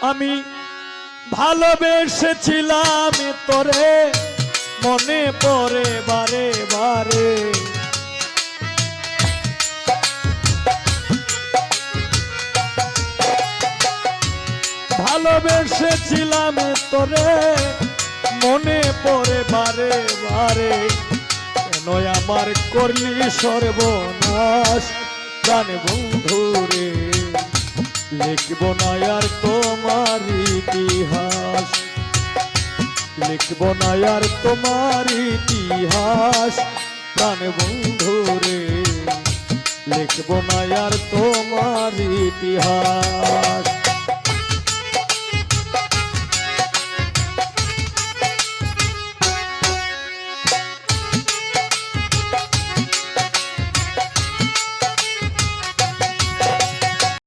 আমি ভালোবেসেছিলাম তোরে, মনে পড়ে বারে বারে। ভালোবেসেছিলাম তোরে, মনে পড়ে বারে বারে। কেন আমার করলি সর্বনাশ প্রাণ বন্ধুরে, লিখব না আর তোমার ইতিহাস, লিখব না আর তোমার ইতিহাস প্রাণ বন্ধুরে, লিখব না আর তোমার ইতিহাস।